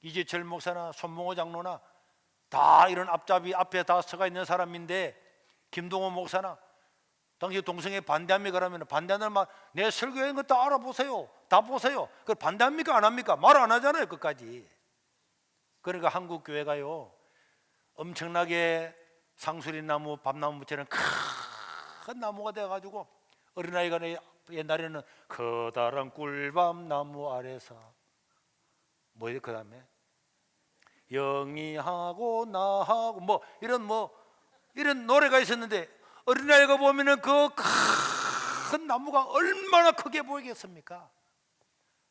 이재철 목사나 손봉호 장로나 다 이런 앞잡이 앞에 다 서가 있는 사람인데, 김동호 목사나 당시 동성애 반대합니까? 그러면 반대하는 말, 내 설교한 거 다 알아보세요, 다 보세요. 그걸 반대합니까? 안 합니까? 말 안 하잖아요, 끝까지. 그러니까 한국 교회가요, 엄청나게 상수리 나무, 밤나무처럼 큰 나무가 돼가지고, 어린아이가 옛날에는 커다란 꿀밤나무 아래서 뭐예요? 그 다음에 영이하고 나하고 이런 노래가 있었는데, 어린아이가 보면은 그 큰 나무가 얼마나 크게 보이겠습니까?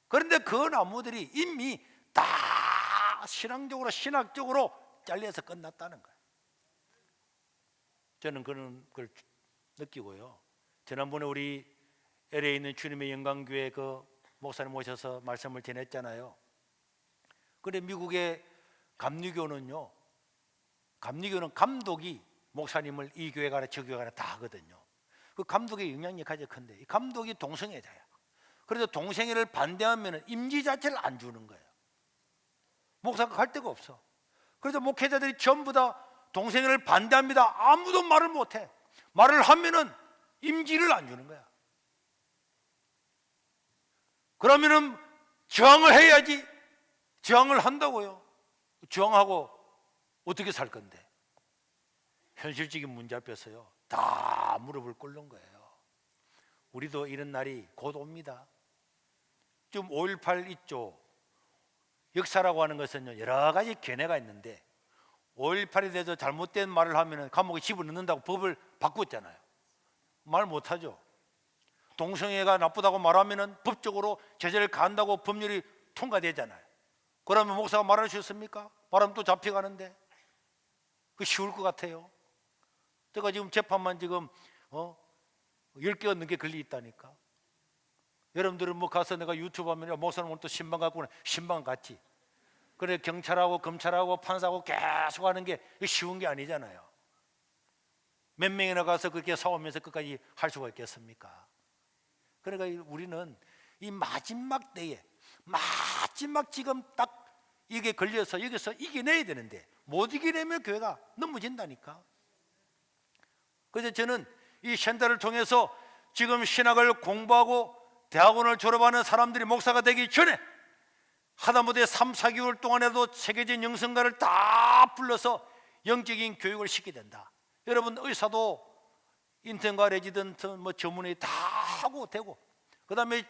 그런데 그 나무들이 이미 다 신학적으로 잘려서 끝났다는 거예요. 저는 그런 걸 느끼고요. 지난번에 우리 LA에 있는 주님의 영광교회 그 목사님 모셔서 말씀을 전했잖아요. 그런데 미국의 감리교는 감독이 목사님을 이 교회 가라 저 교회 가라 다 하거든요. 그 감독의 영향력이 가장 큰데, 이 감독이 동성애자야. 그래서 동성애를 반대하면 임지 자체를 안 주는 거예요. 목사가 갈 데가 없어. 그래서 목회자들이 전부 다 동성애를 반대합니다. 아무도 말을 못해. 말을 하면은 임지를 안 주는 거야. 그러면은 저항을 해야지. 저항을 한다고요. 저항하고 어떻게 살 건데? 현실적인 문제 앞에서요, 다 무릎을 꿇는 거예요. 우리도 이런 날이 곧 옵니다. 지금 5.18 있죠. 역사라고 하는 것은요, 여러 가지 견해가 있는데, 5.18에 대해서 잘못된 말을 하면 감옥에 집어넣는다고 법을 바꿨잖아요. 말 못하죠. 동성애가 나쁘다고 말하면 법적으로 제재를 가한다고 법률이 통과되잖아요. 그러면 목사가 말할 수 있습니까? 말하면 또 잡혀가는데. 그 쉬울 것 같아요. 제가 지금 재판만 지금 10개가 넘게 걸리 있다니까. 여러분들은 뭐 가서 내가 유튜브 하면 목사님 오늘 또 신방 갖고 신방 같지. 그래, 경찰하고 검찰하고 판사하고 계속 하는 게 쉬운 게 아니잖아요. 몇 명이나 가서 그렇게 싸우면서 끝까지 할 수가 있겠습니까? 그러니까 우리는 이 마지막 때에 마지막 지금 딱 이게 걸려서 여기서 이겨내야 되는데, 못 이겨내면 교회가 넘어진다니까. 그래서 저는 이 챈달을 통해서 지금 신학을 공부하고 대학원을 졸업하는 사람들이 목사가 되기 전에 하다못해 3, 4개월 동안에도 세계적인 영성가를 다 불러서 영적인 교육을 시키게 된다. 여러분, 의사도 인턴과 레지던트 뭐 전문의 다 하고 되고, 그 다음에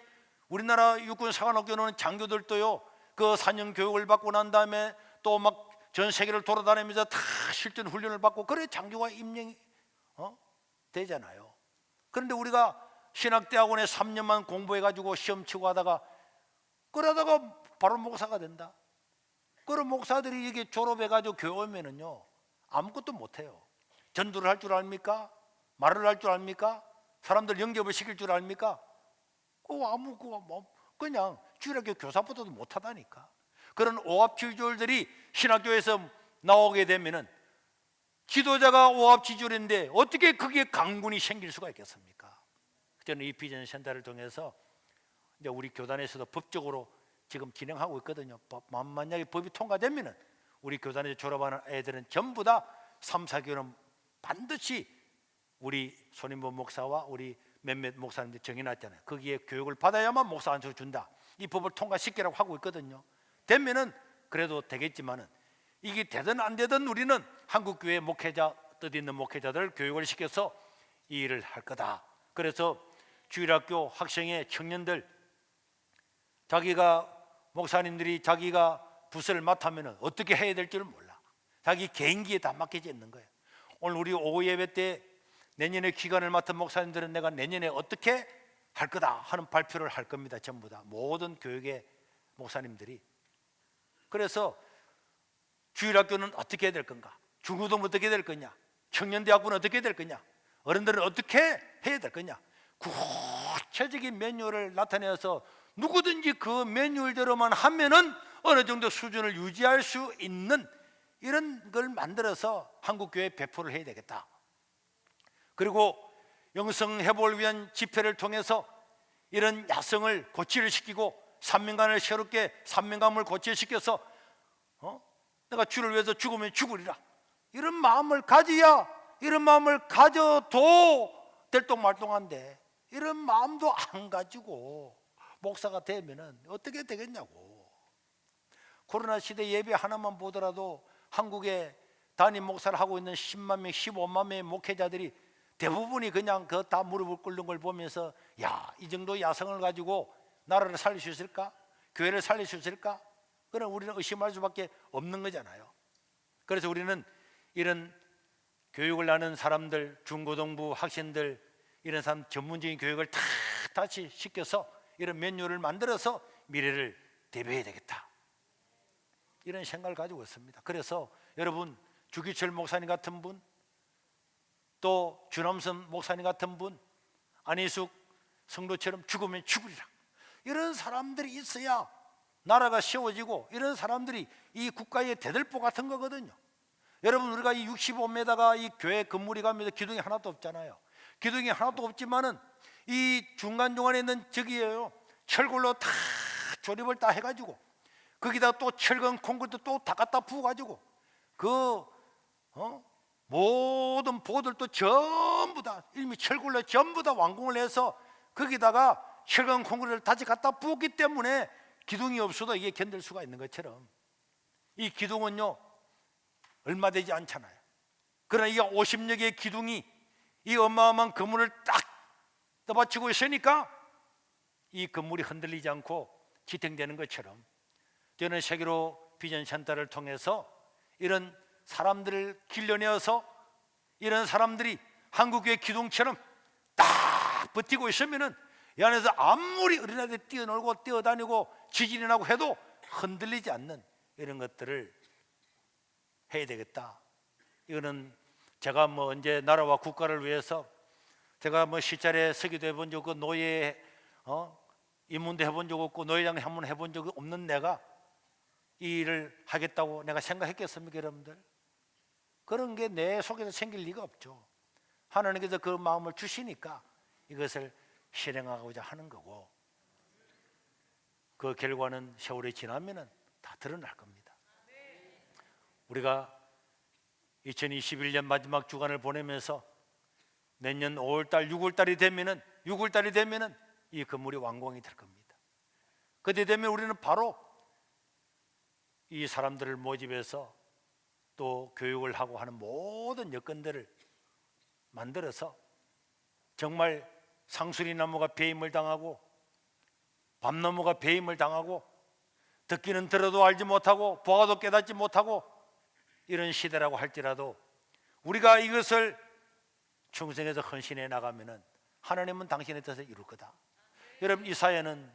우리나라 육군사관학교는 장교들도요, 그 4년 교육을 받고 난 다음에 또 막 전 세계를 돌아다니면서 다 실전 훈련을 받고, 그래 장교가 임명이 되잖아요. 그런데 우리가 신학대학원에 3년만 공부해가지고 시험 치고 하다가 그러다가 바로 목사가 된다. 그런 목사들이 이게 졸업해가지고 교회 오면은요, 아무것도 못해요. 전도를 할 줄 압니까? 말을 할 줄 압니까? 사람들 영접을 시킬 줄 압니까? 그냥 주일학교 교사보다도 못하다니까. 그런 오합지졸들이 신학교에서 나오게 되면은, 지도자가 오합지졸인데 어떻게 그게 강군이 생길 수가 있겠습니까? 저는 이 비전 센터를 통해서 이제 우리 교단에서도 법적으로 지금 진행하고 있거든요. 만약에 법이 통과되면은 우리 교단에서 졸업하는 애들은 전부 다 3, 4개월은 반드시 우리 손인보 목사와 우리 몇몇 목사님들 정해놨잖아요. 거기에 교육을 받아야만 목사 안수를 준다. 이 법을 통과시키라고 하고 있거든요. 되면은 그래도 되겠지만은 이게 되든 안 되든 우리는 한국교회 목회자, 뜻있는 목회자들 교육을 시켜서 이 일을 할 거다. 그래서 주일학교 학생의 청년들, 자기가 목사님들이 자기가 부서를 맡으면 어떻게 해야 될 줄 몰라. 자기 개인기에 다 맡겨져 있는 거예요. 오늘 우리 오후 예배 때 내년에 기간을 맡은 목사님들은 내가 내년에 어떻게 할 거다 하는 발표를 할 겁니다. 전부 다 모든 교육의 목사님들이. 그래서 주일학교는 어떻게 해야 될 건가, 중고등 어떻게 될 거냐, 청년대학부는 어떻게 될 거냐, 어른들은 어떻게 해야 될 거냐, 구체적인 매뉴얼을 나타내서 누구든지 그 매뉴얼대로만 하면은 어느 정도 수준을 유지할 수 있는 이런 걸 만들어서 한국교회에 배포를 해야 되겠다. 그리고 영성회복을 위한 집회를 통해서 이런 야성을 고치를 시키고 산민감을 새롭게 산민감을 고치시켜서 내가 주를 위해서 죽으면 죽으리라, 이런 마음을 가져야, 이런 마음을 가져도 될똥말똥한데 이런 마음도 안 가지고 목사가 되면은 어떻게 되겠냐고. 코로나 시대 예배 하나만 보더라도 한국에 담임 목사를 하고 있는 10만 명, 15만 명의 목회자들이 대부분이 그냥 그 다 무릎을 꿇는 걸 보면서 야, 이 정도 야성을 가지고 나라를 살릴 수 있을까? 교회를 살릴 수 있을까? 그럼 우리는 의심할 수밖에 없는 거잖아요. 그래서 우리는 이런 교육을 하는 사람들, 중고등부 학생들, 이런 사람 전문적인 교육을 다 다시 시켜서 이런 매뉴얼을 만들어서 미래를 대비해야 되겠다, 이런 생각을 가지고 있습니다. 그래서 여러분, 주기철 목사님 같은 분, 또 주남선 목사님 같은 분, 안희숙 성도처럼 죽으면 죽으리라, 이런 사람들이 있어야 나라가 세워지고, 이런 사람들이 이 국가의 대들보 같은 거거든요. 여러분, 우리가 이 65m가 이 교회 건물이 가면서 기둥이 하나도 없잖아요. 기둥이 하나도 없지만은 이 중간중간에 있는 저기에요, 철골로 다 조립을 다 해가지고 거기다 또 철근 콘크리트 또 다 갖다 부어가지고 그 모든 보들도 전부 다 이미 철골로 전부 다 완공을 해서 거기다가 철근 콘크리트를 다시 갖다 부었기 때문에 기둥이 없어도 이게 견딜 수가 있는 것처럼, 이 기둥은요 얼마 되지 않잖아요. 그러나 이 50여 개의 기둥이 이 어마어마한 건물을 딱 떠받치고 있으니까 이 건물이 흔들리지 않고 지탱되는 것처럼, 저는 세계로 비전 센터를 통해서 이런 사람들을 길러내어서 이런 사람들이 한국의 기둥처럼 딱 버티고 있으면은 이 안에서 아무리 어린아이들 뛰어놀고 뛰어다니고 지진이 나고 해도 흔들리지 않는 이런 것들을 해야 되겠다. 이거는 제가 뭐 언제 나라와 국가를 위해서 제가 뭐 시찰에 서기도 해본 적 없고 노예 입문도 해본 적 없고 노예장 한번 해본 적이 없는 내가 이 일을 하겠다고 내가 생각했겠습니까, 여러분들? 그런 게 내 속에서 생길 리가 없죠. 하나님께서 그 마음을 주시니까 이것을 실행하고자 하는 거고, 그 결과는 세월이 지나면은 다 드러날 겁니다. 우리가 2021년 마지막 주간을 보내면서 내년 5월달, 6월달이 되면은 이 건물이 완공이 될 겁니다. 그때 되면 우리는 바로 이 사람들을 모집해서 또 교육을 하고 하는 모든 여건들을 만들어서 정말 상수리 나무가 배임을 당하고 밤나무가 배임을 당하고 듣기는 들어도 알지 못하고 보아도 깨닫지 못하고 이런 시대라고 할지라도 우리가 이것을 충성해서 헌신해 나가면은 하나님은 당신의 뜻을 이룰 거다. 여러분, 이사야는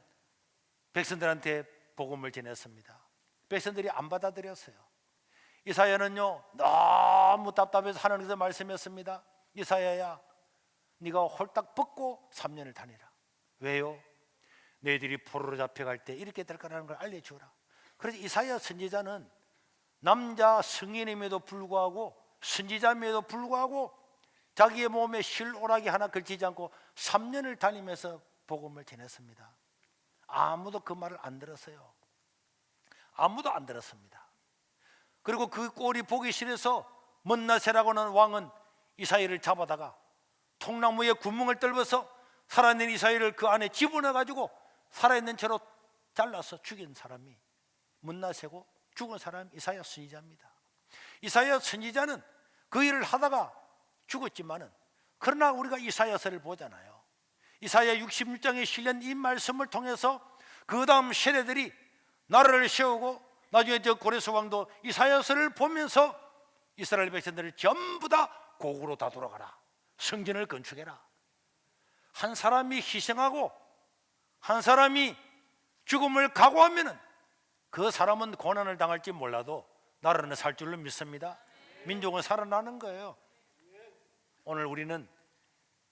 백성들한테 복음을 전했습니다. 백성들이 안 받아들였어요. 이사야는요 너무 답답해서 하나님께서 말씀했습니다. 이사야야, 네가 홀딱 벗고 3년을 다니라. 왜요? 너희들이 포로로 잡혀갈 때 이렇게 될 거라는 걸 알려주라. 그래서 이사야 선지자는 남자 성인임에도 불구하고 선지자임에도 불구하고 자기의 몸에 실오라기 하나 걸치지 않고 3년을 다니면서 복음을 전했습니다. 아무도 그 말을 안 들었어요. 아무도 안 들었습니다. 그리고 그 꼴이 보기 싫어서 먼나세라고 하는 왕은 이사야를 잡아다가 통나무에 구멍을 뚫어서 살아있는 이사야를 그 안에 집어넣어 가지고 살아있는 채로 잘라서 죽인 사람이 먼나세고 죽은 사람이 이사야 선지자입니다. 이사야 선지자는 그 일을 하다가 죽었지만은, 그러나 우리가 이사야서를 보잖아요. 이사야 66장에 실린 이 말씀을 통해서 그 다음 세대들이 나라를 세우고, 나중에 저 고레스 왕도 이사야서를 보면서 이스라엘 백성들을 전부 다 고국으로 다 돌아가라, 성전을 건축해라. 한 사람이 희생하고 한 사람이 죽음을 각오하면은 그 사람은 고난을 당할지 몰라도 나라는 살 줄로 믿습니다. 민족은 살아나는 거예요. 오늘 우리는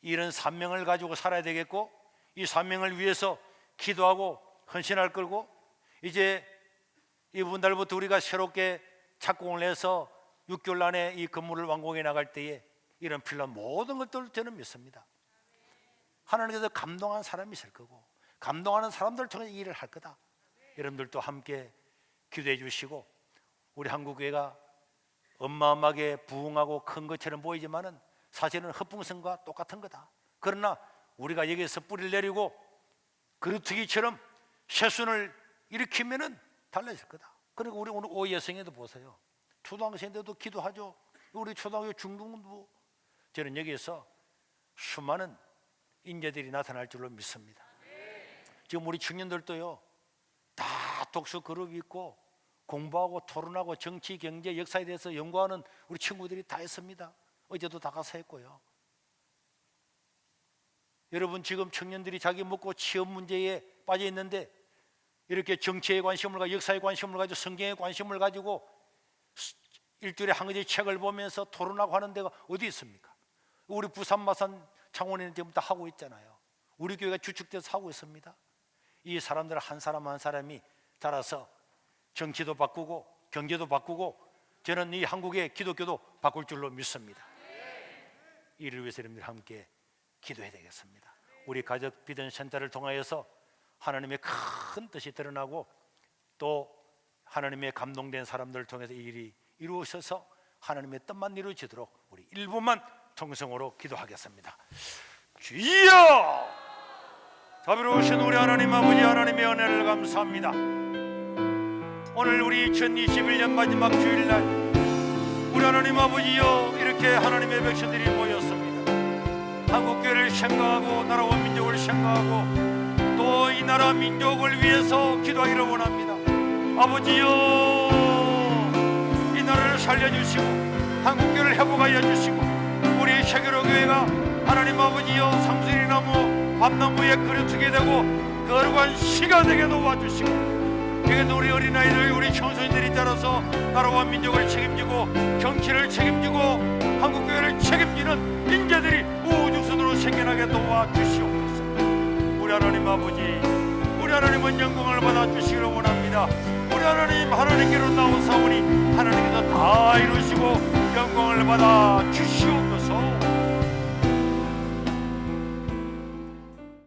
이런 사명을 가지고 살아야 되겠고, 이 사명을 위해서 기도하고 헌신할 걸고, 이제 이번 달부터 우리가 새롭게 착공을 해서 6개월 안에 이 건물을 완공해 나갈 때에 이런 필요한 모든 것들을 저는 믿습니다. 하나님께서 감동한 사람이 있을 거고, 감동하는 사람들을 통해 일을 할 거다. 여러분들도 함께 기도해 주시고, 우리 한국교회가 어마어마하게 부흥하고 큰 것처럼 보이지만은 사실은 헛붕성과 똑같은 거다. 그러나 우리가 여기서 뿌리를 내리고 그루트기처럼 새순을 일으키면은 달라질 거다. 그리고 우리 오늘 오예성에도 보세요. 초등학생들도 기도하죠. 우리 초등학교 중등부, 저는 여기에서 수많은 인재들이 나타날 줄로 믿습니다. 지금 우리 청년들도요, 다 독서 그룹이 있고 공부하고 토론하고 정치, 경제, 역사에 대해서 연구하는 우리 친구들이 다 있습니다. 어제도 다 가서 했고요. 여러분, 지금 청년들이 자기 먹고 취업 문제에 빠져 있는데 이렇게 정치에 관심을 가지고, 역사에 관심을 가지고, 성경에 관심을 가지고 일주일에 한 가지 책을 보면서 토론하고 하는 데가 어디 있습니까? 우리 부산, 마산, 창원에는 지금 다 하고 있잖아요. 우리 교회가 주축돼서 하고 있습니다. 이 사람들 한 사람 한 사람이 자라서 정치도 바꾸고 경제도 바꾸고, 저는 이 한국의 기독교도 바꿀 줄로 믿습니다. 이를 위해서 여러분들 함께 기도해야 되겠습니다. 우리 가족 비전 센터를 통하여서 하나님의 큰 뜻이 드러나고, 또 하나님의 감동된 사람들을 통해서 이 일이 이루어져서 하나님의 뜻만 이루어지도록 우리 1분만 통성으로 기도하겠습니다. 주여, 자비로우신 우리 하나님 아버지, 하나님의 은혜를 감사합니다. 오늘 우리 2021년 마지막 주일날 우리 하나님 아버지여, 이렇게 하나님의 백성들이 모였습니다. 한국교회를 생각하고 나라와 민족을 생각하고 또 이 나라 민족을 위해서 기도하기를 원합니다. 아버지여, 이 나라를 살려주시고 한국교회를 회복하여 주시고, 우리 세계로교회가 하나님 아버지여 상수리나무 밤나무에 그려지게 되고 거룩한 시가 되게 도와주시고, 여기는 우리 어린아이들, 우리 청소년들이 자라서 나라와 민족을 책임지고 정치를 책임지고 한국교회를 책임지는 인재들이 우주선으로 생겨나게 도와주시옵소서. 우리 하나님 아버지, 우리 하나님은 영광을 받아주시기를 원합니다. 우리 하나님, 하나님께로 나온 사원이 하나님께서 다 이루시고 영광을 받아